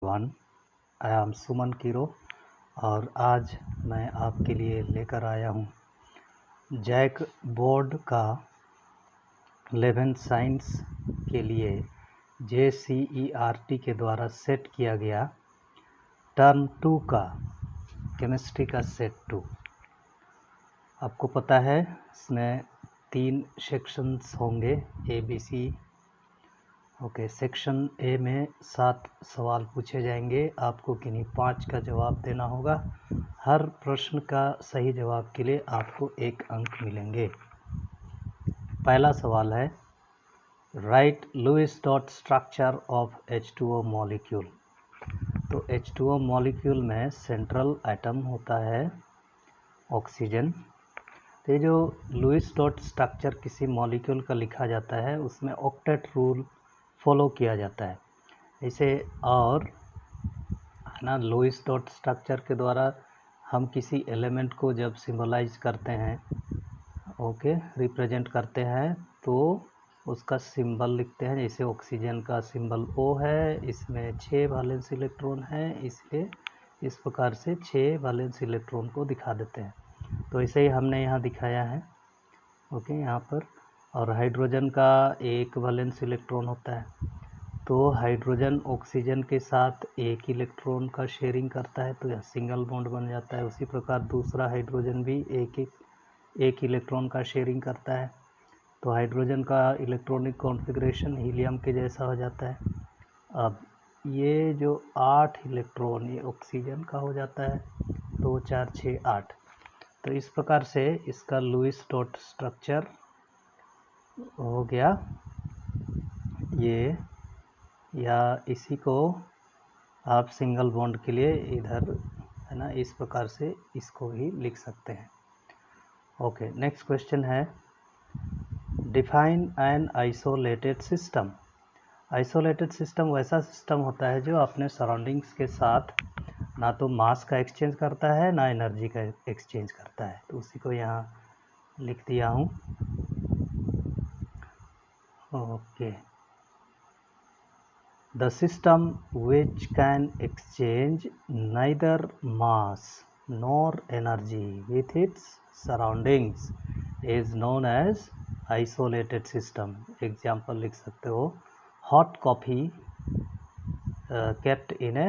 One I am सुमन कीरो और आज मैं आपके लिए लेकर आया हूँ जैक बोर्ड का 11th साइंस के लिए JCERT के द्वारा सेट किया गया टर्म 2 का केमिस्ट्री का सेट 2। आपको पता है इसमें 3 सेक्शंस होंगे ABC। ओके, सेक्शन ए में 7 सवाल पूछे जाएंगे। आपको किन्हीं 5 का जवाब देना होगा। हर प्रश्न का सही जवाब के लिए आपको 1 अंक मिलेंगे। पहला सवाल है right Lewis dot structure of H2O molecule. तो H2O मॉलिक्यूल में सेंट्रल एटम होता है ऑक्सीजन। तो ये जो लुईस डॉट स्ट्रक्चर किसी मॉलिक्यूल का लिखा जाता है उसमें ऑक्टेट रूल फॉलो किया जाता है इसे, और है ना, लुईस डॉट स्ट्रक्चर के द्वारा हम किसी एलिमेंट को जब सिंबलाइज करते हैं, ओके, रिप्रेजेंट करते हैं तो उसका सिंबल लिखते हैं। जैसे ऑक्सीजन का सिंबल O है, इसमें 6 वैलेंस इलेक्ट्रॉन है, इसलिए इस प्रकार से 6 वैलेंस इलेक्ट्रॉन को दिखा देते हैं। तो ऐसे ही हमने यहाँ दिखाया है, ओके, यहाँ पर। और हाइड्रोजन का 1 वैलेंस इलेक्ट्रॉन होता है, तो हाइड्रोजन ऑक्सीजन के साथ 1 इलेक्ट्रॉन का शेयरिंग करता है, तो यह सिंगल बॉन्ड बन जाता है। उसी प्रकार दूसरा हाइड्रोजन भी एक इलेक्ट्रॉन का शेयरिंग करता है, तो हाइड्रोजन का इलेक्ट्रॉनिक कॉन्फ़िगरेशन हीलियम के जैसा हो जाता है। अब ये जो 8 इलेक्ट्रॉन ये ऑक्सीजन का हो जाता है, 2 4 6 8। तो इस प्रकार से इसका लुईस डॉट स्ट्रक्चर हो गया ये, या इसी को आप सिंगल बॉन्ड के लिए इधर, है ना, इस प्रकार से इसको भी लिख सकते हैं। ओके, नेक्स्ट क्वेश्चन है define an isolated system. Isolated system वैसा सिस्टम होता है जो अपने सराउंडिंग्स के साथ ना तो मास का एक्सचेंज करता है ना एनर्जी का एक्सचेंज करता है। तो उसी को यहाँ लिख दिया हूँ। Okay, the system which can exchange neither mass nor energy with its surroundings is known as isolated system. Example लिख सकते हो, hot coffee kept in a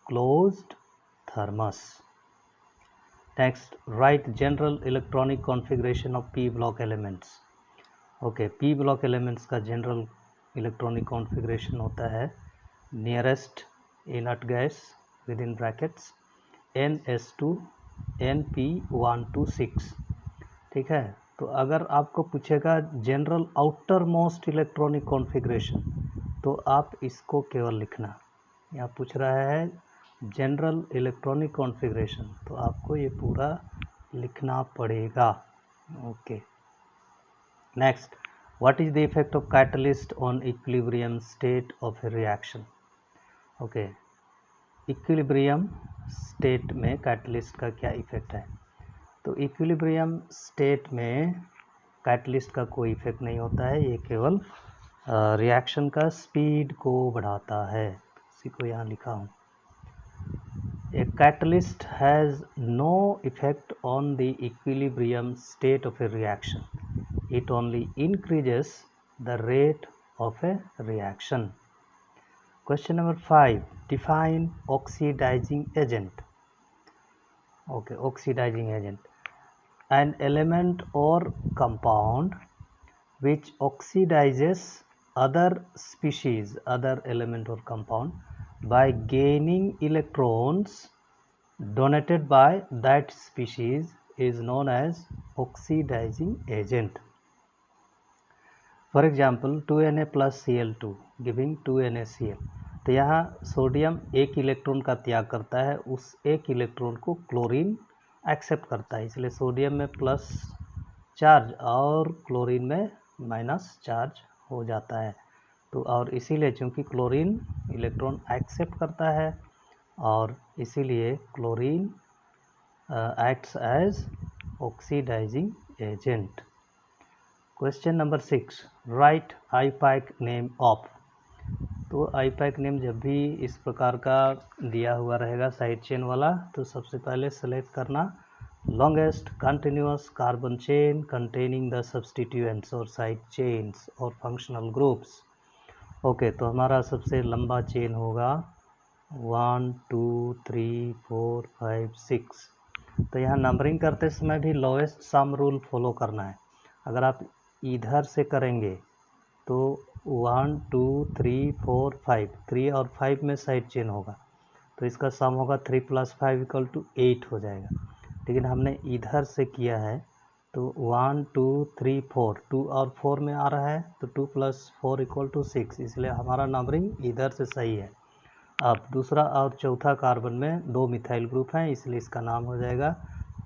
closed thermos. Next, write general electronic configuration of p block elements. Okay, p block elements का general electronic configuration होता है nearest inert gas with in brackets NS2 NP126। ठीक है, तो अगर आपको पूछेगा general outer most electronic configuration तो आप इसको केवल लिखना। यहाँ पूछ रहा है जनरल इलेक्ट्रॉनिक कॉन्फ़िगरेशन, तो आपको ये पूरा लिखना पड़ेगा। Okay, next, what is the effect of catalyst on equilibrium state of a reaction? Okay, equilibrium state में कैटलिस्ट का क्या इफेक्ट है? तो इक्विलिब्रियम स्टेट में कैटलिस्ट का कोई इफेक्ट नहीं होता है, ये केवल रिएक्शन का स्पीड को बढ़ाता है। इसी को यहाँ लिखा हूँ। A catalyst has no effect on the equilibrium state of a reaction. It only increases the rate of a reaction. Question number 5. Define oxidizing agent. Okay, oxidizing agent. An element or compound which oxidizes other species, other element or compound by gaining electrons donated by that species is known as oxidizing agent. For example, 2Na plus Cl2 giving 2NaCl। तो यहाँ sodium 1 electron का त्याग करता है, उस 1 electron को chlorine accept करता है, इसलिए सोडियम में प्लस चार्ज और क्लोरीन में माइनस चार्ज हो जाता है। तो और इसीलिए चूँकि क्लोरीन इलेक्ट्रॉन एक्सेप्ट करता है और इसीलिए chlorine acts as oxidizing agent. Question number 6. Write IUPAC name of. तो आईपैक नेम जब भी इस प्रकार का दिया हुआ रहेगा साइड चेन वाला, तो सबसे पहले सेलेक्ट करना longest continuous carbon chain containing the substituents और side chains और functional groups। ओके, तो हमारा सबसे लंबा चेन होगा 1 2 3 4 5 6। तो यहाँ नंबरिंग करते समय भी लोएस्ट सम रूल फॉलो करना है। अगर आप इधर से करेंगे तो 1 2 3 4 5, 3 और 5 में साइड चेन होगा, तो इसका सम होगा 3 + 5 = 8 हो जाएगा। लेकिन हमने इधर से किया है तो 1 2 3 4, 2 और 4 में आ रहा है, तो 2 + 4 = 6, इसलिए हमारा नंबरिंग इधर से सही है। अब दूसरा और चौथा कार्बन में 2 मिथाइल ग्रुप हैं, इसलिए इसका नाम हो जाएगा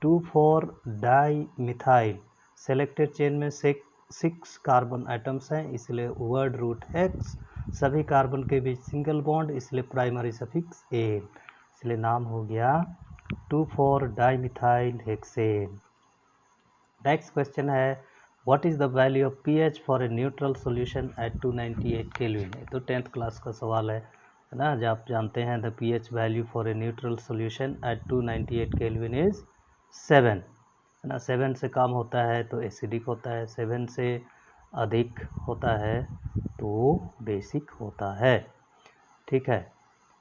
2,4 डाई मिथाइल। सेलेक्टेड चेन में 6 कार्बन आइटम्स हैं, इसलिए वर्ड रूट X। सभी कार्बन के बीच सिंगल बॉन्ड, इसलिए प्राइमरी सफिक्स एन, इसलिए नाम हो गया 2,4 डाईमिथाइल हेक्सेन। नेक्स्ट क्वेश्चन है what is the value of pH for a neutral solution at 298 kelvin. तो 10th क्लास का सवाल है ना, जब आप जानते हैं the pH value for a neutral solution at 298 kelvin is 7 है ना। 7 से कम होता है तो एसिडिक होता है, 7 से अधिक होता है तो बेसिक होता है। ठीक है,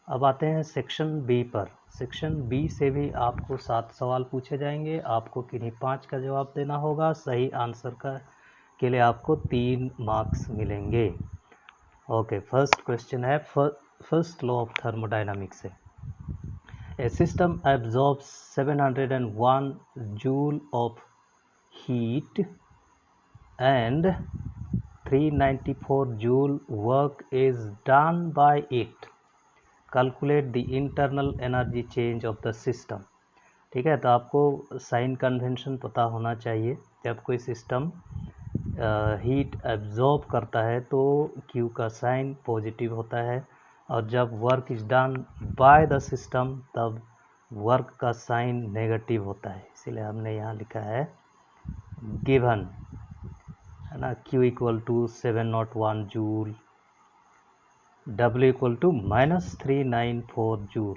अब आते हैं सेक्शन बी पर। सेक्शन बी से भी आपको 7 सवाल पूछे जाएंगे, आपको किन्हीं 5 का जवाब देना होगा। सही आंसर का के लिए आपको 3 मार्क्स मिलेंगे। ओके, फर्स्ट क्वेश्चन है फर्स्ट लॉ ऑफ थर्मोडायनामिक्स है a system absorbs 701 joule of heat and 394 joule work is done by it, calculate the internal energy change of the system. ठीक है, तो आपको साइन कन्वेंशन पता होना चाहिए। जब कोई सिस्टम हीट एब्जॉर्ब करता है तो Q का साइन पॉजिटिव होता है, और जब work is done by the system तब वर्क का साइन नेगेटिव होता है। इसीलिए हमने यहाँ लिखा है गिवन है ना, Q = 701 जूल, W = -394 जूल।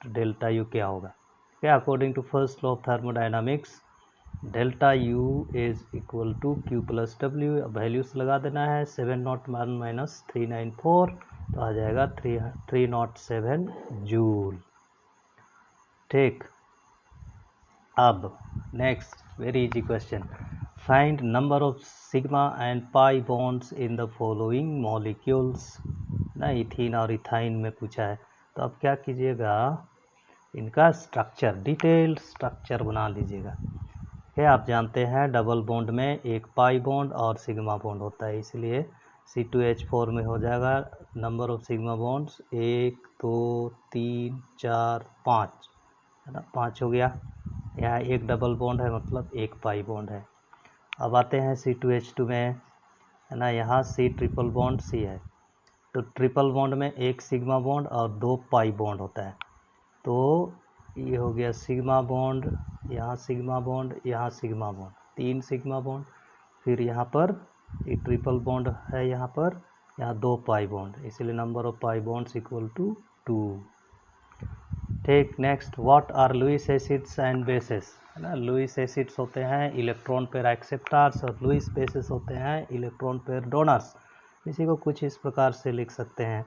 तो डेल्टा यू क्या होगा? क्या according to first law of thermodynamics delta U is equal to Q + W। अब वैल्यूज लगा देना है, 701 - 394 तो आ जाएगा 307 जूल। ठीक, अब next very easy question, find number of sigma and pi bonds in the following molecules ना, इथीन और इथाइन में पूछा है। तो अब क्या कीजिएगा, इनका स्ट्रक्चर डिटेल्ड स्ट्रक्चर बना लीजिएगा। क्या आप जानते हैं डबल बॉन्ड में एक पाई बॉन्ड और सिग्मा बॉन्ड होता है, इसलिए C2H4 में हो जाएगा नंबर ऑफ सिग्मा बॉन्ड्स 1 2 3 4 5 है ना, 5 हो गया। यहाँ एक डबल बॉन्ड है मतलब एक पाई बॉन्ड है। अब आते हैं C2H2 में है ना, यहाँ C ट्रिपल बॉन्ड C है, तो ट्रिपल बॉन्ड में एक सिग्मा बॉन्ड और 2 पाई बॉन्ड होता है। तो ये हो गया सिग्मा बॉन्ड, यहाँ सिग्मा बॉन्ड, यहाँ सिग्मा बॉन्ड, 3 सिग्मा बॉन्ड। फिर यहाँ पर एक ट्रिपल बॉन्ड है, यहाँ पर यहाँ 2 पाई बॉन्ड, इसलिए नंबर ऑफ पाई बॉन्ड्स = 2। ठीक, next what are Lewis acids and bases है ना। लुईस एसिड्स होते हैं इलेक्ट्रॉन पेयर एक्सेप्टर्स और लुईस बेसेस होते हैं इलेक्ट्रॉन पेयर डोनर्स। इसी को कुछ इस प्रकार से लिख सकते हैं,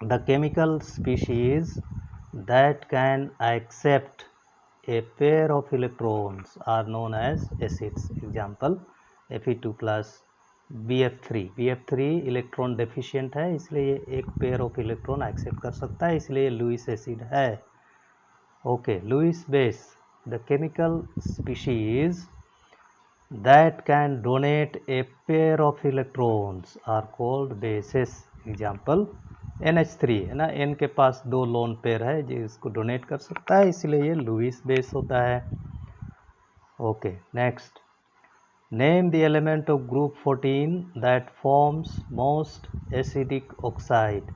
the chemical species that can accept a pair of electrons are known as acids. Example Fe2+ BF3। BF3 electron deficient है, इसलिए ये एक पेयर ऑफ इलेक्ट्रॉन एक्सेप्ट कर सकता है, इसलिए लुईस एसिड है। Okay, Lewis base, the chemical species that can donate a pair of electrons are called bases. Example NH3 है ना, N के पास 2 लोन पेयर है जो इसको डोनेट कर सकता है, इसलिए ये लुईस बेस होता है। Okay, next name the element of group 14 that forms most acidic oxide.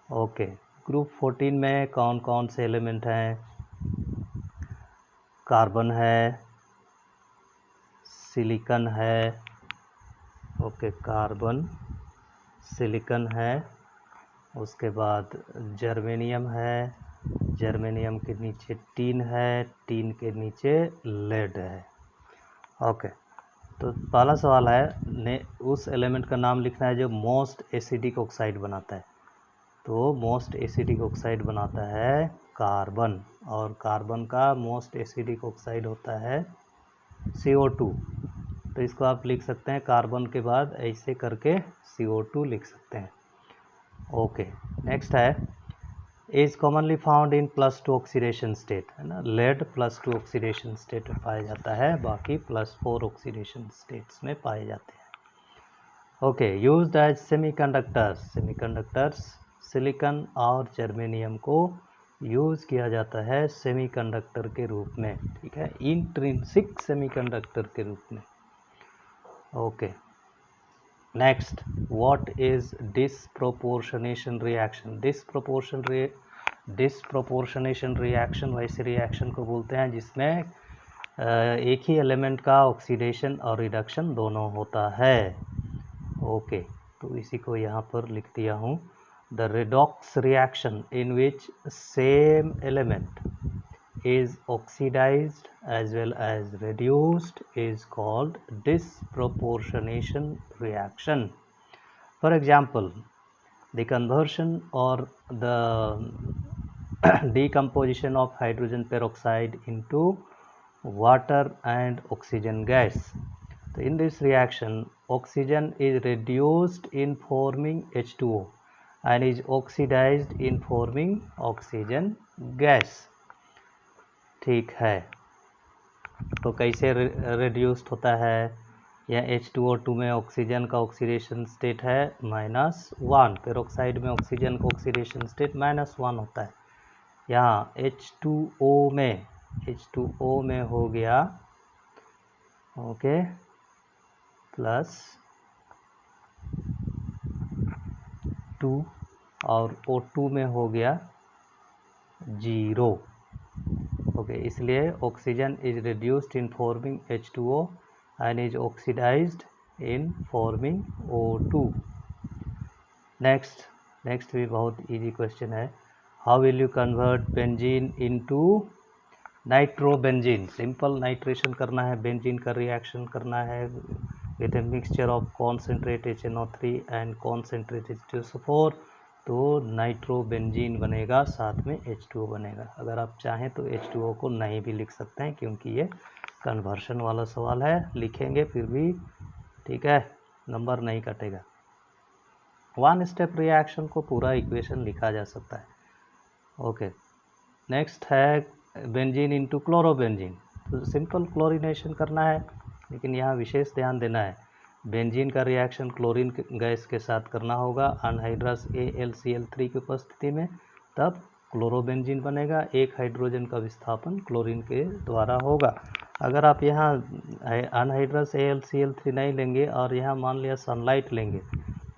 Okay, group 14 में कौन कौन से एलिमेंट हैं? कार्बन है, सिलिकॉन है, ओके कार्बन सिलिकॉन है, उसके बाद जर्मेनियम है, जर्मेनियम के नीचे टीन है, टीन के नीचे लेड है। ओके, तो पहला सवाल है उस एलिमेंट का नाम लिखना है जो मोस्ट एसिडिक ऑक्साइड बनाता है। तो मोस्ट एसिडिक ऑक्साइड बनाता है कार्बन, और कार्बन का मोस्ट एसिडिक ऑक्साइड होता है CO2। तो इसको आप लिख सकते हैं कार्बन के बाद ऐसे करके CO2 लिख सकते हैं। ओके, नेक्स्ट है is commonly found in +2 oxidation state, है ना। लेड +2 ऑक्सीडेशन स्टेट में पाया जाता है, बाकी +4 ऑक्सीडेशन स्टेट्स में पाए जाते हैं। Okay, used as semiconductors, semiconductors silicon और जर्मेनियम को यूज़ किया जाता है सेमीकंडक्टर के रूप में, ठीक है, इंट्रिंसिक सेमीकंडक्टर के रूप में। Okay, next, what is disproportionation reaction. Disproportionation reaction वैसे रिएक्शन को बोलते हैं जिसमें एक ही एलिमेंट का ऑक्सीडेशन और रिडक्शन दोनों होता है। ओके, तो इसी को यहाँ पर लिख दिया हूँ। The redox reaction in which same element is oxidized as well as reduced is called disproportionation reaction. For example, the conversion or the decomposition of hydrogen peroxide into water and oxygen gas. So in this reaction, oxygen is reduced in forming H2O and is oxidized in forming oxygen gas. ठीक है, तो कैसे reduced होता है, या H2O2 में oxygen का oxidation state है -1, पेरोक्साइड में ऑक्सीजन का ऑक्सीडेशन स्टेट -1 होता है। यहाँ H2O में हो गया ओके +2 और O2 में हो गया 0। ओके, इसलिए oxygen is reduced in forming H2O and is oxidised in forming O2। Next भी बहुत इजी क्वेश्चन है। How will you convert benzene into nitrobenzene. Simple nitration करना है, बेंजीन का रिएक्शन करना है with a mixture of concentrate HNO3 and concentrate H2SO4, तो nitrobenzene बनेगा, साथ में H2O बनेगा। अगर आप चाहें तो H2O को नहीं भी लिख सकते हैं क्योंकि ये कन्वर्शन वाला सवाल है, लिखेंगे फिर भी ठीक है, नंबर नहीं कटेगा। वन स्टेप रिएक्शन को पूरा इक्वेशन लिखा जा सकता है। ओके, नेक्स्ट है बेंजीन इनटू क्लोरोबेंजीन। तो सिंपल क्लोरीनेशन करना है, लेकिन यहाँ विशेष ध्यान देना है, बेंजीन का रिएक्शन क्लोरीन गैस के साथ करना होगा अनहाइड्रस AlCl3 की उपस्थिति में, तब क्लोरोबेंजीन बनेगा। एक हाइड्रोजन का विस्थापन क्लोरीन के द्वारा होगा। अगर आप यहाँ अनहाइड्रस AlCl3 नहीं लेंगे और यहाँ मान लिया सनलाइट लेंगे,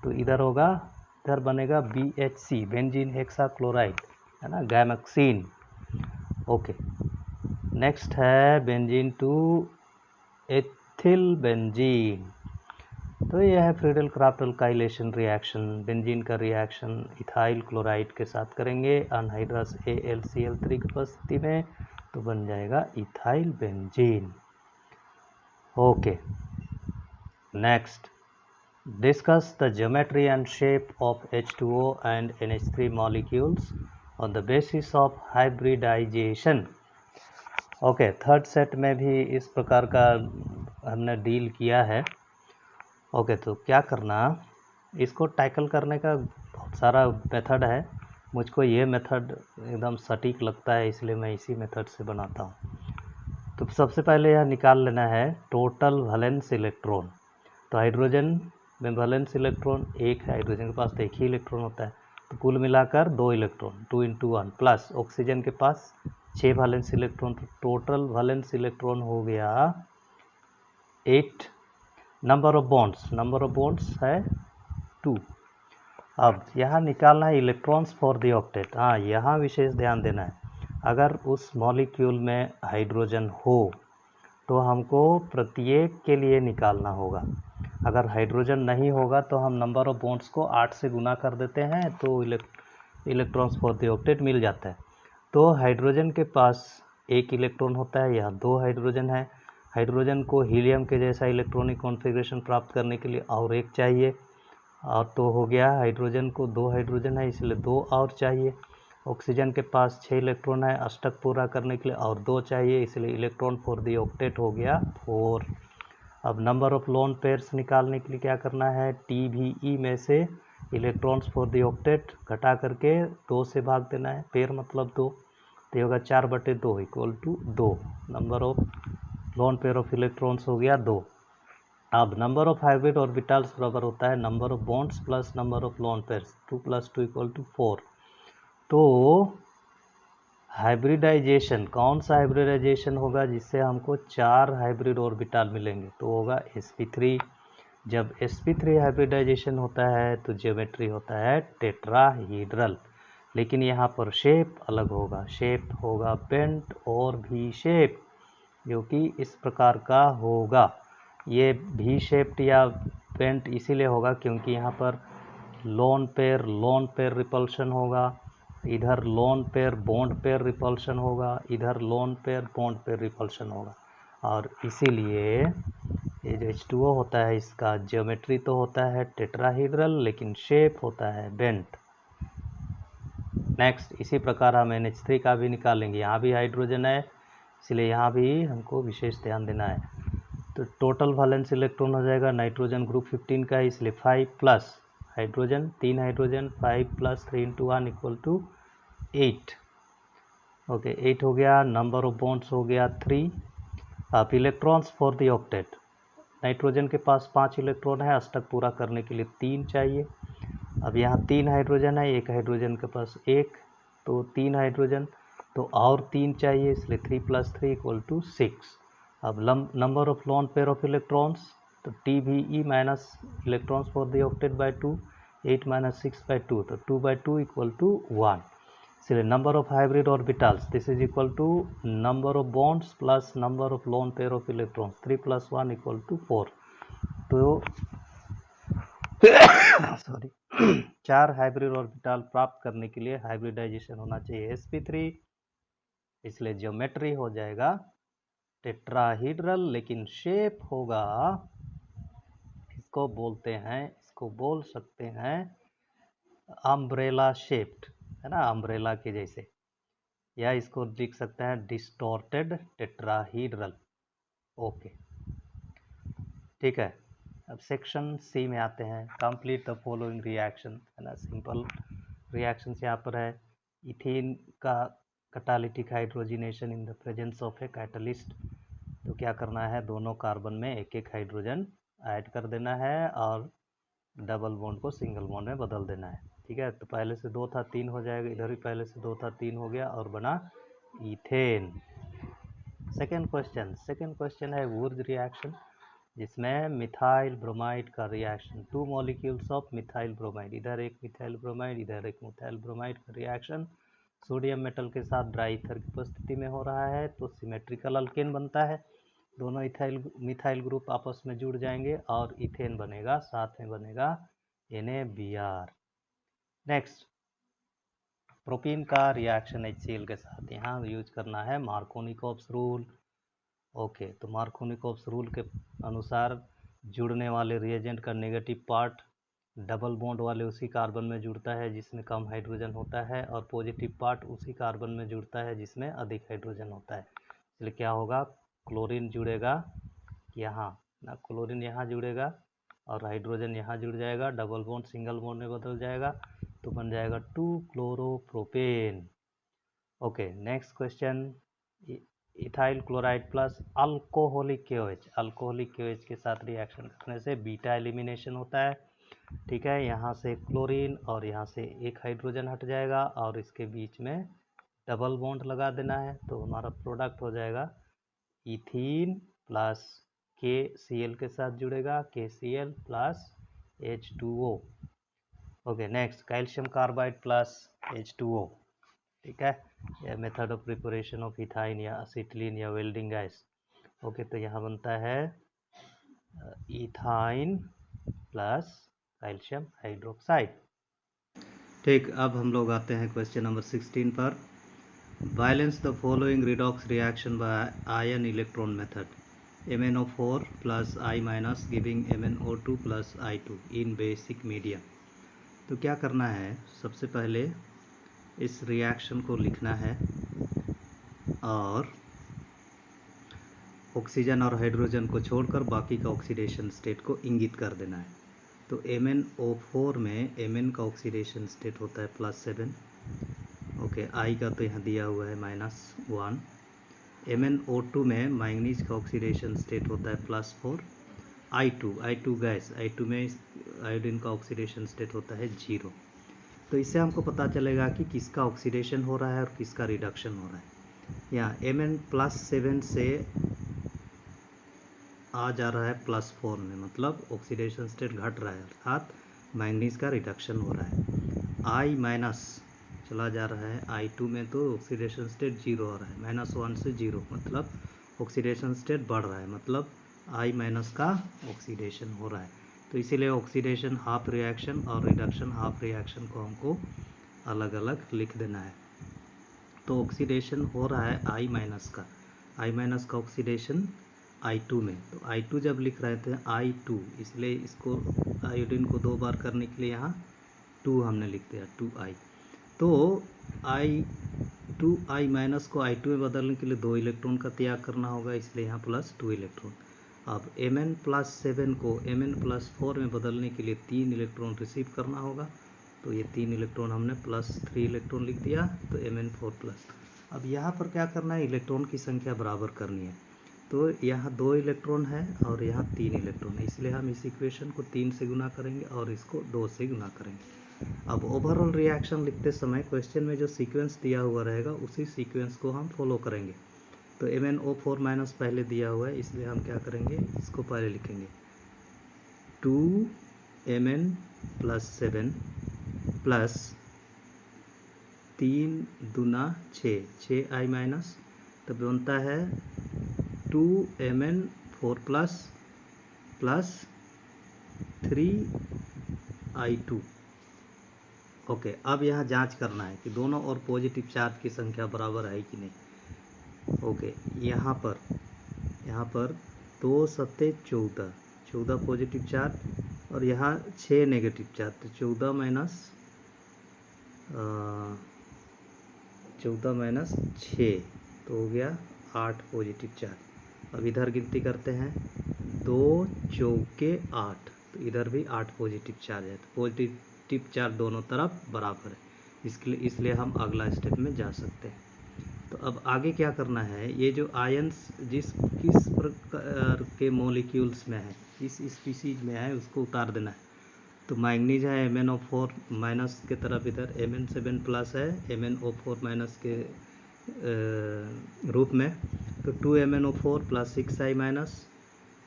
तो इधर होगा, इधर बनेगा BHC, बेंजीन हेक्साक्लोराइड, है ना, गैमक्सीन। ओके, नेक्स्ट है बेंजीन टू एथिल बेंजीन। तो यह है Friedel craft alkylation reaction. Benzene का रिएक्शन इथाइल क्लोराइड के साथ करेंगे अनहाइड्रस AlCl3 की उपस्थिति में, तो बन जाएगा ethyl benzene. Okay, next, discuss the geometry and shape of H2O and NH3 molecules on the basis of hybridisation. Okay, third set में भी इस प्रकार का हमने डील किया है। ओके, तो क्या करना, इसको टैकल करने का बहुत सारा मेथड है, मुझको ये मेथड एकदम सटीक लगता है, इसलिए मैं इसी मेथड से बनाता हूँ। तो सबसे पहले यह निकाल लेना है टोटल वैलेंस इलेक्ट्रॉन। तो हाइड्रोजन में वैलेंस इलेक्ट्रॉन एक है, हाइड्रोजन के पास तो एक ही इलेक्ट्रॉन होता है, तो कुल मिलाकर 2 इलेक्ट्रॉन, 2 × 1, प्लस ऑक्सीजन के पास 6 वैलेंस इलेक्ट्रॉन, तो टोटल वैलेंस इलेक्ट्रॉन हो गया 8। नंबर ऑफ बॉन्ड्स है 2। अब यहाँ निकालना है इलेक्ट्रॉन्स फॉर द ऑक्टेट। हाँ, यहाँ विशेष ध्यान देना है, अगर उस मॉलिक्यूल में हाइड्रोजन हो तो हमको प्रत्येक के लिए निकालना होगा। अगर हाइड्रोजन नहीं होगा तो हम नंबर ऑफ बॉन्ड्स को 8 से गुना कर देते हैं तो इलेक्ट्रॉन्स फॉर द ऑक्टेट मिल जाता है। तो हाइड्रोजन के पास एक इलेक्ट्रॉन होता है, यहाँ 2 हाइड्रोजन है। हाइड्रोजन को हीलियम के जैसा इलेक्ट्रॉनिक कॉन्फ़िगरेशन प्राप्त करने के लिए और एक चाहिए, और तो हो गया। हाइड्रोजन को 2 हाइड्रोजन है इसलिए 2 और चाहिए। ऑक्सीजन के पास 6 इलेक्ट्रॉन है, अष्टक पूरा करने के लिए और 2 चाहिए, इसलिए इलेक्ट्रॉन फॉर द ऑक्टेट हो गया 4। अब नंबर ऑफ लोन पेयर्स निकालने के लिए क्या करना है, TBE में से इलेक्ट्रॉन्स फॉर द ऑक्टेट घटा करके 2 से भाग देना है, पेयर मतलब 2, तो ये होगा 4/2 equal to 2। Number of lone pair of electrons हो गया 2। अब नंबर ऑफ हाइब्रिड ऑर्बिटल्स बराबर होता है number of bonds plus number of lone pairs, 2 + 2 = 4। तो हाइब्रिडाइजेशन, कौन सा हाइब्रिडाइजेशन होगा जिससे हमको 4 हाइब्रिड ऑर्बिटल मिलेंगे, तो होगा sp3। जब sp3 हाइब्रिडाइजेशन होता है तो ज्योमेट्री होता है टेट्राहीड्रल, लेकिन यहाँ पर शेप अलग होगा, शेप होगा बेंट और भी शेप, जो कि इस प्रकार का होगा। ये भी शेप्ड या बेंट इसीलिए होगा क्योंकि यहाँ पर लोन पेयर रिपल्शन होगा, इधर lone pair bond pair repulsion होगा, इधर lone pair bond pair repulsion होगा, और इसीलिए ये जो H2O होता है इसका ज्योमेट्री तो होता है टेट्राहीड्रल लेकिन शेप होता है बेंट। नेक्स्ट, इसी प्रकार हम NH3 का भी निकालेंगे। यहाँ भी हाइड्रोजन है इसलिए यहाँ भी हमको विशेष ध्यान देना है। तो टोटल वैलेंस इलेक्ट्रॉन हो जाएगा नाइट्रोजन ग्रुप 15 का, इसलिए 5 प्लस हाइड्रोजन, 3 हाइड्रोजन, 5 + 3 × 1 = 8। ओके, 8 हो गया। नंबर ऑफ बॉन्ड्स हो गया 3। अब electrons for the octet, nitrogen के पास 5 इलेक्ट्रॉन है, अष्टक पूरा करने के लिए 3 चाहिए। अब यहाँ 3 हाइड्रोजन है, एक हाइड्रोजन के पास 1, तो 3 हाइड्रोजन, तो और 3 चाहिए, इसलिए 3 + 3 = 6। अब number of lone pair of electrons, तो TBE minus electrons for the octet by 2, 8 - 6/2, तो 2/2 = 1। इसलिए number of hybrid orbitals, this is equal to number of bonds plus number of lone pair of electrons, 3 + 1 = 4। तो sorry 4 hybrid orbital प्राप्त करने के लिए hybridisation होना चाहिए sp3, इसलिए ज्योमेट्री हो जाएगा टेट्राहीड्रल, लेकिन शेप होगा, इसको बोल सकते हैं अम्ब्रेला शेप्ड, है ना, अम्ब्रेला के जैसे, या इसको लिख सकते हैं डिस्टॉर्टेड टेट्राहीड्रल। ओके, ठीक है। अब सेक्शन सी में आते हैं, कंप्लीट द फॉलोइंग रिएक्शन, है ना, सिंपल रिएक्शन यहाँ पर है। इथीन का catalytic hydrogenation in the presence of a catalyst, तो क्या करना है, दोनों कार्बन में एक एक हाइड्रोजन ऐड कर देना है और डबल बॉन्ड को सिंगल बॉन्ड में बदल देना है। ठीक है, तो पहले से 2 था 3 हो जाएगा, इधर भी पहले से 2 था 3 हो गया और बना इथेन। सेकेंड क्वेश्चन है वुर्ज रिएक्शन, जिसमें मिथाइल ब्रोमाइड का reaction, 2 molecules of methyl bromide, इधर एक मिथाइल ब्रोमाइड, इधर एक मिथाइल ब्रोमाइड का रिएक्शन सोडियम मेटल के साथ ड्राई ईथर की उपस्थिति में हो रहा है, तो सिमेट्रिकल अल्केन बनता है। दोनों मिथाइल ग्रुप आपस में जुड़ जाएंगे और इथेन बनेगा, साथ में बनेगा NaBr। नेक्स्ट, प्रोपीन का रिएक्शन HCl के साथ, यहाँ यूज करना है मार्कोनिकॉप्स रूल। ओके, तो मार्कोनिकॉप्स रूल के अनुसार जुड़ने वाले रिएजेंट का नेगेटिव पार्ट डबल बॉन्ड वाले उसी कार्बन में जुड़ता है जिसमें कम हाइड्रोजन होता है, और पॉजिटिव पार्ट उसी कार्बन में जुड़ता है जिसमें अधिक हाइड्रोजन होता है। इसलिए क्या होगा, क्लोरीन जुड़ेगा यहाँ ना, क्लोरीन यहाँ जुड़ेगा और हाइड्रोजन यहाँ जुड़ जाएगा, डबल बॉन्ड सिंगल बॉन्ड में बदल जाएगा, तो बन जाएगा 2-क्लोरोप्रोपेन। Okay, next question, ethyl chloride plus alcoholic KOH, alcoholic KOH के साथ रिएक्शन करने से बीटा एलिमिनेशन होता है। ठीक है, यहाँ से क्लोरीन और यहाँ से एक हाइड्रोजन हट जाएगा और इसके बीच में डबल बॉन्ड लगा देना है, तो हमारा प्रोडक्ट हो जाएगा इथीन प्लस KCl के साथ जुड़ेगा, KCl plus H2O। Okay, next, calcium carbide plus H2O। ठीक है, यह method of preparation of ethyne या असिटिलीन या वेल्डिंग गैस। ओके, तो यहाँ बनता है इथाइन प्लस कैल्शियम हाइड्रोक्साइड। ठीक, अब हम लोग आते हैं क्वेश्चन नंबर 16 पर। Balance the following redox reaction by ion electron method MnO4 plus I minus giving MnO2 plus I2 in basic media. तो क्या करना है, सबसे पहले इस रिएक्शन को लिखना है और ऑक्सीजन और हाइड्रोजन को छोड़कर बाकी का ऑक्सीडेशन स्टेट को इंगित कर देना है। तो MnO4 में Mn का ऑक्सीडेशन स्टेट होता है +7, ओके। I का तो यहाँ दिया हुआ है -1। MnO2 में मैंगनीज का ऑक्सीडेशन स्टेट होता है +4। I2 गैस, I2 में आयोडीन का ऑक्सीडेशन स्टेट होता है 0। तो इससे हमको पता चलेगा कि किसका ऑक्सीडेशन हो रहा है और किसका रिडक्शन हो रहा है। यहाँ Mn +7 से आ जा रहा है +4 में, मतलब ऑक्सीडेशन स्टेट घट रहा है, अर्थात मैंगनीज का रिडक्शन हो रहा है। I माइनस चला जा रहा है I2 में, तो ऑक्सीडेशन स्टेट 0 हो रहा है, -1 से 0, मतलब ऑक्सीडेशन स्टेट बढ़ रहा है, मतलब I माइनस का ऑक्सीडेशन हो रहा है। तो इसीलिए ऑक्सीडेशन हाफ रिएक्शन और रिडक्शन हाफ रिएक्शन को हमको अलग अलग लिख देना है। तो ऑक्सीडेशन हो रहा है I माइनस का ऑक्सीडेशन I2 में। तो I2 जब लिख रहे थे I2, इसलिए इसको आयोडीन को 2 बार करने के लिए यहाँ 2 हमने लिख दिया, 2I। तो I माइनस को I2 में बदलने के लिए 2 इलेक्ट्रॉन का त्याग करना होगा, इसलिए यहाँ +2 इलेक्ट्रॉन। अब Mn +7 को Mn +4 में बदलने के लिए 3 इलेक्ट्रॉन रिसीव करना होगा, तो ये 3 इलेक्ट्रॉन हमने +3 इलेक्ट्रॉन लिख दिया, तो Mn4+। अब यहाँ पर क्या करना है, इलेक्ट्रॉन की संख्या बराबर करनी है। तो यहाँ 2 इलेक्ट्रॉन है और यहाँ 3 इलेक्ट्रॉन है, इसलिए हम इस इक्वेशन को 3 से गुना करेंगे और इसको 2 से गुना करेंगे। अब ओवरऑल रिएक्शन लिखते समय क्वेश्चन में जो सीक्वेंस दिया हुआ रहेगा उसी सीक्वेंस को हम फॉलो करेंगे। तो MnO4 माइनस पहले दिया हुआ है, इसलिए हम क्या करेंगे, इसको पहले लिखेंगे 2Mn +7 प्लस 3 दूना 6I माइनस, तब बनता है 2Mn4 प्लस 3I2। ओके, अब यहाँ जांच करना है कि दोनों और पॉजिटिव चार्ज की संख्या बराबर है कि नहीं। ओके, यहाँ पर 2 सत्ते 14 पॉजिटिव चार्ज और यहाँ 6 नेगेटिव चार्ज, तो 14 माइनस 6 तो हो गया 8 पॉजिटिव चार्ज। अब इधर गिनती करते हैं, 2 चौके 8, तो इधर भी 8 पॉजिटिव चार्ज है, तो पॉजिटिव चार्ज दोनों तरफ बराबर है, इसलिए हम अगला स्टेप में जा सकते हैं। तो अब आगे क्या करना है, ये जो आयंस किस प्रकार के मॉलिक्यूल्स में है, किस स्पीसीज में है, उसको उतार देना है। तो मैंगनीज है MnO4 माइनस के तरफ, इधर Mn7 प्लस है MnO4 माइनस के रूप में, तो 2MnO4 प्लस 6I माइनस,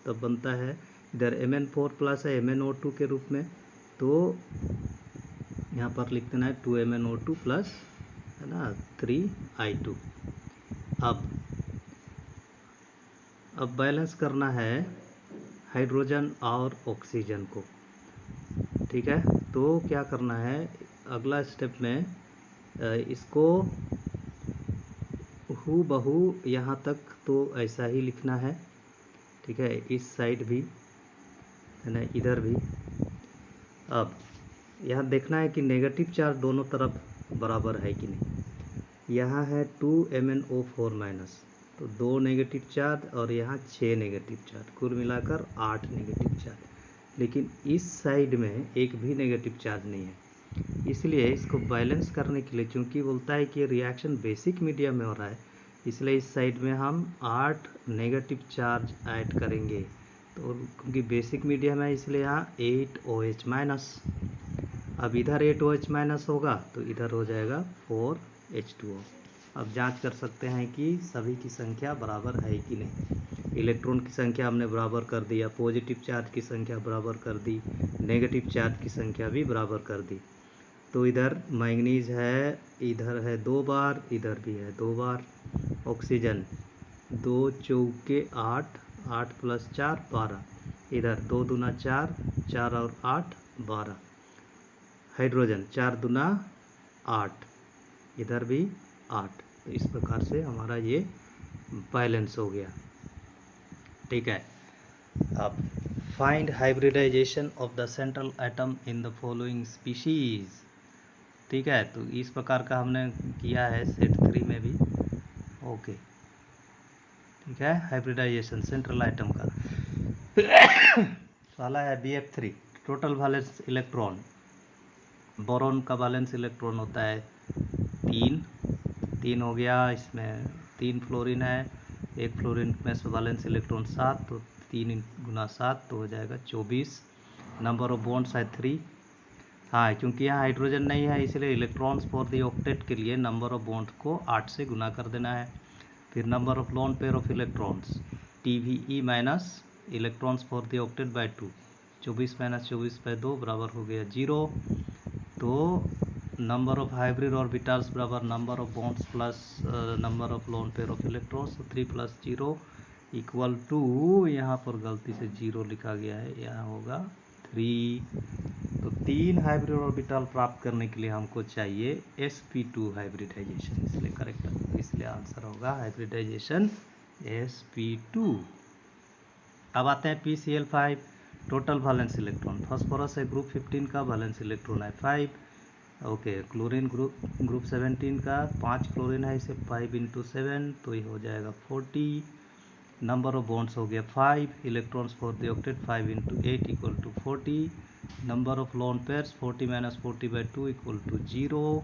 तब बनता है इधर Mn4 प्लस है MnO2 के रूप में, तो यहाँ पर लिख देना है 2MnO2 प्लस, है ना, 3I2। अब बैलेंस करना है हाइड्रोजन और ऑक्सीजन को, ठीक है। तो क्या करना है, अगला स्टेप में इसको हूबहू यहाँ तक तो ऐसा ही लिखना है, ठीक है, इस साइड भी, है ना, इधर भी। अब यहाँ देखना है कि नेगेटिव चार्ज दोनों तरफ बराबर है कि नहीं। यहाँ है 2MnO4 माइनस, तो 2 नेगेटिव चार्ज और यहाँ 6 नेगेटिव चार्ज, कुल मिलाकर 8 नेगेटिव चार्ज। लेकिन इस साइड में एक भी नेगेटिव चार्ज नहीं है, इसलिए इसको बैलेंस करने के लिए, चूँकि बोलता है कि रिएक्शन बेसिक मीडियम में हो रहा है, इसलिए इस साइड में हम 8 नेगेटिव चार्ज ऐड करेंगे। तो क्योंकि बेसिक मीडियम है इसलिए यहाँ 8OH माइनस। अब इधर 8OH माइनस होगा तो इधर हो जाएगा 4H2O। अब जांच कर सकते हैं कि सभी की संख्या बराबर है कि नहीं। इलेक्ट्रॉन की संख्या हमने बराबर कर दिया, पॉजिटिव चार्ज की संख्या बराबर कर दी, नेगेटिव चार्ज की संख्या भी बराबर कर दी। तो इधर मैंगनीज है, इधर है 2 बार, इधर भी है 2 बार। ऑक्सीजन 2 चौके 8, 8 प्लस 4 12, इधर 2 दूना 4, 4 और 8 12, हाइड्रोजन 4 दूना 8, इधर भी 8। तो इस प्रकार से हमारा ये बैलेंस हो गया। ठीक है, अब find hybridisation of the central atom in the following species. ठीक है, तो इस प्रकार का हमने किया है सेट 3 में भी। ओके, ठीक है, हाइब्रिडाइजेशन सेंट्रल आइटम का पहला है BF3 total valence electron. Boron का वैलेंस इलेक्ट्रॉन होता है 3 हो गया, इसमें 3 फ्लोरीन है, एक फ्लोरीन में से वैलेंस इलेक्ट्रॉन 7, तो 3 गुना 7 तो हो जाएगा 24। नंबर ऑफ बॉन्ड्स है 3। हाँ, क्योंकि यहाँ हाइड्रोजन नहीं है इसलिए इलेक्ट्रॉन्स फॉर द ऑक्टेट के लिए नंबर ऑफ बॉन्ड को 8 से गुना कर देना है। फिर number of lone pair of electrons TVE minus electrons for the octet by 2, 24 minus 24 by 2 बराबर हो गया 0। तो नंबर ऑफ हाइब्रिड ऑर्बिटल्स बराबर number of bonds plus number of lone pair of electrons, तो 3 + 0 इक्वल टू, यहाँ पर गलती से 0 लिखा गया है, यहाँ होगा 3। तो 3 हाइब्रिड ऑर्बिटल प्राप्त करने के लिए हमको चाहिए sp2 हाइब्रिडाइजेशन, इसलिए करेक्ट, इसलिए आंसर होगा हाइब्रिडाइजेशन sp2। अब आते हैं PCl5 total valence electron. Phosphorus है ग्रुप 15 का, वैलेंस इलेक्ट्रॉन है 5। ओके, क्लोरीन ग्रुप 17 का, 5 क्लोरीन है, इसे 5 × 7 तो ये हो जाएगा 40। नंबर ऑफ बॉन्ड्स हो गया 5, electrons for the octet 5 × 8 = 40। Number of lone pairs 40 - 40/2 = 0।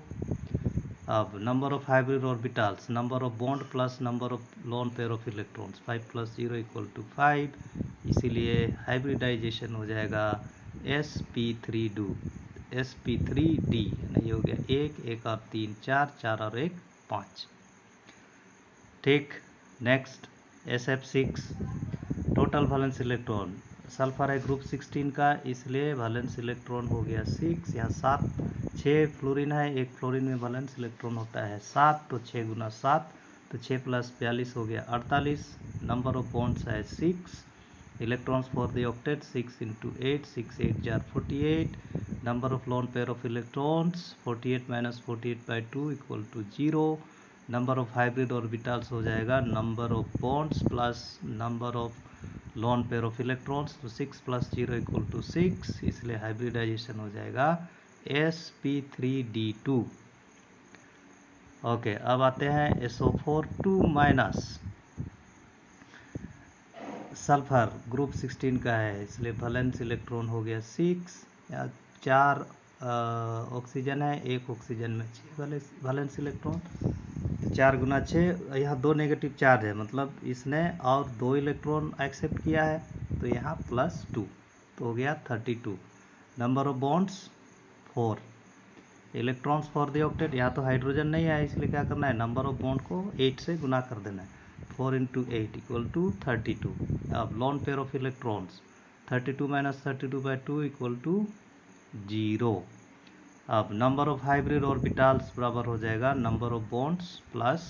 अब number of hybrid orbitals, number of bond plus number of lone pair of electrons, 5 + 0 = 5, इसीलिए हाइब्रिडाइजेशन हो जाएगा sp3d, नहीं हो गया 1 और 3 4, 4 और 1 5। ठीक, next SF6 total valence electron. Sulphur है ग्रुप 16 का, इसलिए वैलेंस इलेक्ट्रॉन हो गया 6। यहाँ 6 फ्लोरीन है, एक फ्लोरीन में वैलेंस इलेक्ट्रॉन होता है 7, तो 6 × 7 तो 6 + 42 हो गया 48। नंबर ऑफ बॉन्ड्स है 6, electrons for the octet 6 × 8, 6 8 jar 48। Number of lone pair of electrons 48 - 48/2 = 0। Number of hybrid orbitals हो जाएगा number of bonds plus number of lone pair of electrons, तो 6 + 0 = 6, इसलिए हाइब्रिडाइजेशन हो जाएगा sp3d2। ओके, अब आते हैं SO4 2- सल्फर ग्रुप 16 का है, इसलिए वैलेंस इलेक्ट्रॉन हो गया 6। या 4 ऑक्सीजन है, एक ऑक्सीजन में 6 वैलेंस इलेक्ट्रॉन, 4 × 6, यहाँ 2 नेगेटिव चार्ज है, मतलब इसने और 2 इलेक्ट्रॉन एक्सेप्ट किया है, तो यहाँ +2 तो हो गया 32। Number of bonds 4, electrons for the octet, यहाँ तो हाइड्रोजन नहीं है इसलिए क्या करना है, नंबर ऑफ बॉन्ड को 8 से गुना कर देना है, 4 × 8 = 32। अब लोन पेयर ऑफ इलेक्ट्रॉन्स 32 - 32/2 = 0। अब नंबर ऑफ हाइब्रिड ऑर्बिटल्स बराबर हो जाएगा number of bonds plus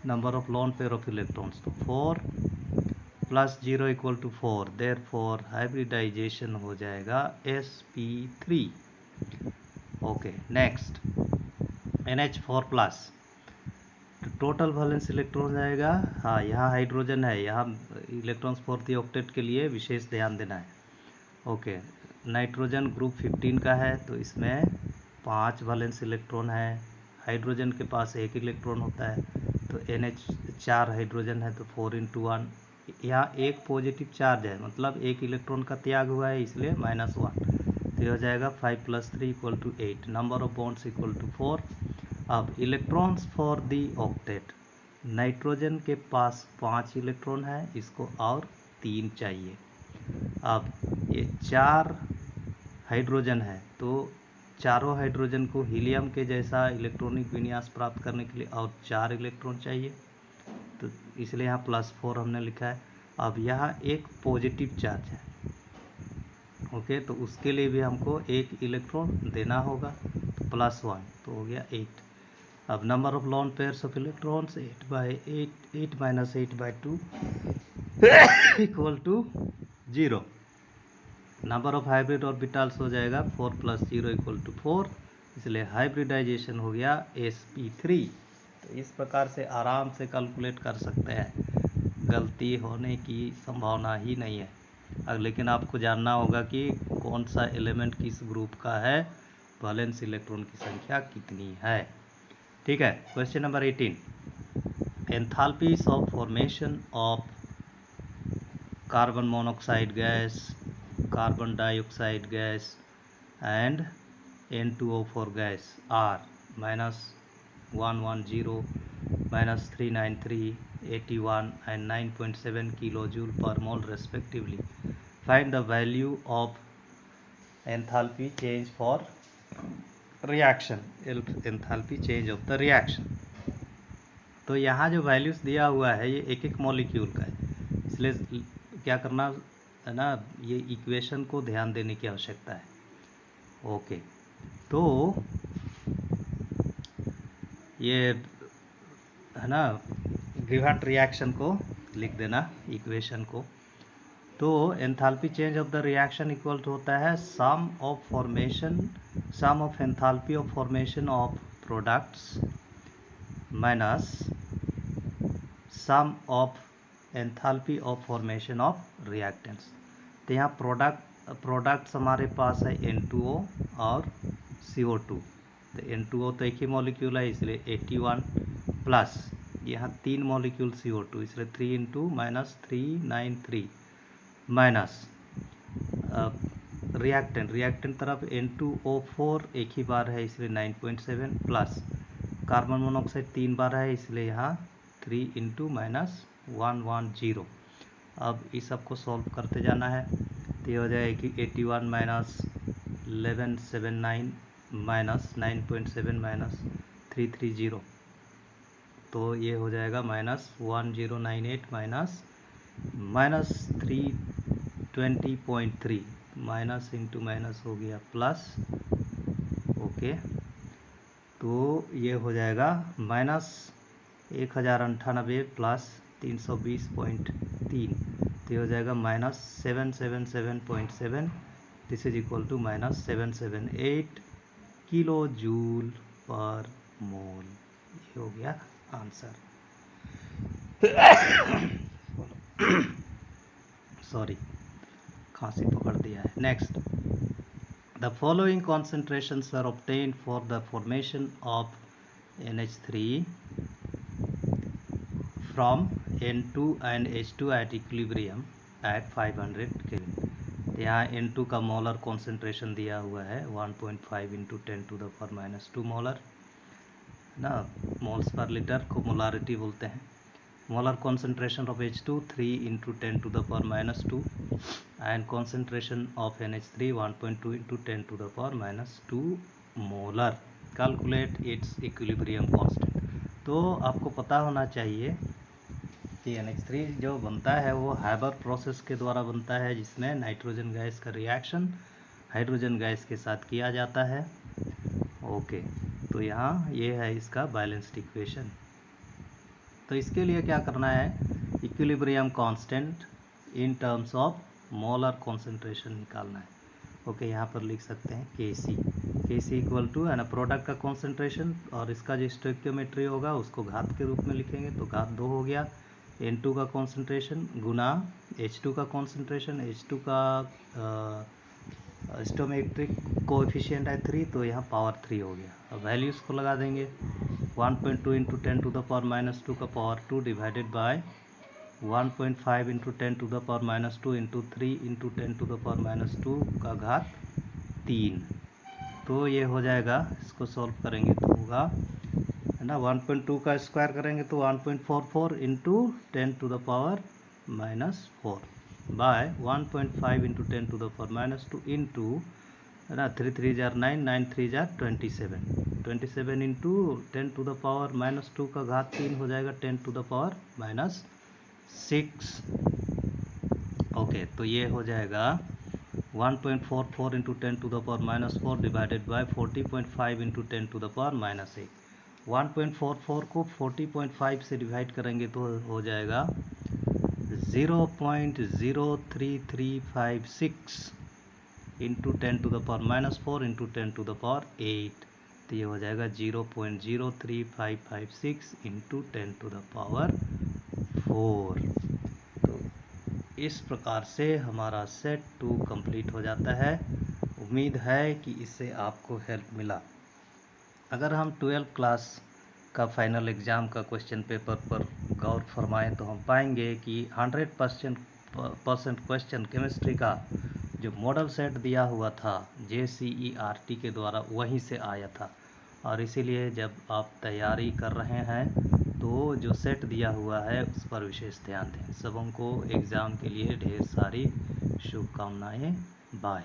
number of lone pair of electrons, तो 4 + 0 = 4, देयरफॉर हाइब्रिडाइजेशन हो जाएगा sp3। ओके, नेक्स्ट NH4+, तो टोटल वैलेंस इलेक्ट्रॉन जाएगा, हाँ यहाँ हाइड्रोजन है, यहाँ इलेक्ट्रॉन्स फॉर द ऑक्टेट के लिए विशेष ध्यान देना है। ओके, नाइट्रोजन ग्रुप 15 का है, तो इसमें 5 वैलेंस इलेक्ट्रॉन है, हाइड्रोजन के पास 1 इलेक्ट्रॉन होता है, तो NH4 हाइड्रोजन है, तो 4 × 1, यहाँ एक पॉजिटिव चार्ज है, मतलब एक इलेक्ट्रॉन का त्याग हुआ है, इसलिए -1, तो हो जाएगा 5 + 3 = 8। Number of bonds = 4। अब electrons for the octet, nitrogen के पास 5 इलेक्ट्रॉन है, इसको और 3 चाहिए। अब ये 4 हाइड्रोजन है, तो चारों हाइड्रोजन को हीलियम के जैसा इलेक्ट्रॉनिक विन्यास प्राप्त करने के लिए और 4 इलेक्ट्रॉन चाहिए, तो इसलिए यहाँ +4 हमने लिखा है। अब यहाँ एक पॉजिटिव चार्ज है, ओके, तो उसके लिए भी हमको 1 इलेक्ट्रॉन देना होगा, तो +1 तो हो गया 8। अब number of lone pairs of electrons 8 - 8/2 = 0। Number of hybrid orbitals हो जाएगा 4 + 0 = 4, इसलिए हाइब्रिडाइजेशन हो गया sp3। तो इस प्रकार से आराम से कैलकुलेट कर सकते हैं, गलती होने की संभावना ही नहीं है। अब लेकिन आपको जानना होगा कि कौन सा एलिमेंट किस ग्रुप का है, वैलेंस इलेक्ट्रॉन की संख्या कितनी है। ठीक है, question number 18, enthalpies of formation of carbon monoxide gas, carbon dioxide gas and N2O4 gas are -110, -393, 81 and 9.7 kilojoule per mole respectively. Find the value of enthalpy change for reaction, enthalpy change of the reaction। तो यहाँ जो values दिया हुआ है ये एक एक molecule का है, इसलिए क्या करना है ना, ये इक्वेशन को ध्यान देने की आवश्यकता है। ओके, तो ये है ना, गिवन रिएक्शन को लिख देना इक्वेशन को। तो enthalpy change of the reaction equal to होता है sum of enthalpy of formation of products minus sum of enthalpy of formation of reactants. तो यहाँ प्रोडक्ट्स हमारे पास है N2O और CO2। तो N2O तो एक ही मॉलिक्यूल है, इसलिए 81 प्लस यहाँ 3 मॉलिक्यूल CO2, इसलिए 3 × -393 माइनस रिएक्टेंट तरफ N2O4 एक ही बार है, इसलिए 9.7 प्लस कार्बन मोनोऑक्साइड 3 बार है, इसलिए यहाँ 3 × -110। अब इस सब को सॉल्व करते जाना है, तो ये हो जाएगा कि 81 - 1179 -9.7 -330, तो ये हो जाएगा -1098 -320.3 माइनस इंटू माइनस हो गया प्लस। ओके, तो ये हो जाएगा -1098 प्लस 320.3, तो ये हो जाएगा -777.7, this is equal to -778 kilo joule per mole. ये हो गया आंसर। सॉरी, खांसी पकड़ दिया है। Next, the following concentrations are obtained for the formation of NH3 from N2 and H2 at equilibrium at 500 Kelvin। यहाँ N2 का मोलर कॉन्सेंट्रेशन दिया हुआ है 1.5 × 10⁻² मोलर ना, मोल्स पर लीटर को मोलारिटी बोलते हैं। Molar concentration of H2 3 × 10⁻² and concentration of NH3 1.2 × 10⁻² molar. Calculate its equilibrium constant. तो आपको पता होना चाहिए कि NH3 जो बनता है वो हाइबर प्रोसेस के द्वारा बनता है, जिसमें नाइट्रोजन गैस का रिएक्शन हाइड्रोजन गैस के साथ किया जाता है। ओके, तो यहाँ ये है इसका बैलेंस्ड इक्वेशन। तो इसके लिए क्या करना है, equilibrium constant in terms of molar concentration निकालना है। ओके, यहाँ पर लिख सकते हैं Kc इक्वल टू है ना प्रोडक्ट का कॉन्सेंट्रेशन, और इसका जो स्टोइकियोमेट्री होगा उसको घात के रूप में लिखेंगे, तो घात 2 हो गया। N2 का कॉन्सेंट्रेशन गुना H2 का कॉन्सेंट्रेशन, H2 का स्टोइकियोमेट्रिक कोएफिशिएंट है 3, तो यहाँ पावर 3 हो गया। अब वैल्यूज़ को लगा देंगे, 1.2 × 10⁻² का पावर 2 डिवाइडेड बाय 1.5 × 10⁻² इंटू 3 × 10⁻² का घात 3। तो ये हो जाएगा, इसको सॉल्व करेंगे तो होगा है ना, 1.2 का स्क्वायर करेंगे तो 1.44 × 10⁻⁻4 बाय 1.5 × 10⁻² इंटू है ना 3 3 जार 9, 9 3 जार 27 इंटू 10⁻² का घात 3 हो जाएगा 10⁻⁻6। ओके, तो ये हो जाएगा 1.44 × 10⁻⁻4 डिवाइडेड बाय 40.5 × 10⁻⁻8। 1.44 को 40.5 से डिवाइड करेंगे तो हो जाएगा 0.0336 इंटू 10⁻⁴ इंटू 10⁻8, तो ये हो जाएगा 0.03556 इंटू 10⁴। तो इस प्रकार से हमारा सेट 2 कंप्लीट हो जाता है। उम्मीद है कि इससे आपको हेल्प मिला। अगर हम 12th क्लास का फाइनल एग्ज़ाम का क्वेश्चन पेपर पर गौर फरमाएं तो हम पाएंगे कि 100% क्वेश्चन केमिस्ट्री का जो मॉडल सेट दिया हुआ था JCERT के द्वारा वहीं से आया था। और इसीलिए जब आप तैयारी कर रहे हैं तो जो सेट दिया हुआ है उस पर विशेष ध्यान दें। सबों को एग्ज़ाम के लिए ढेर सारी शुभकामनाएं। बाय।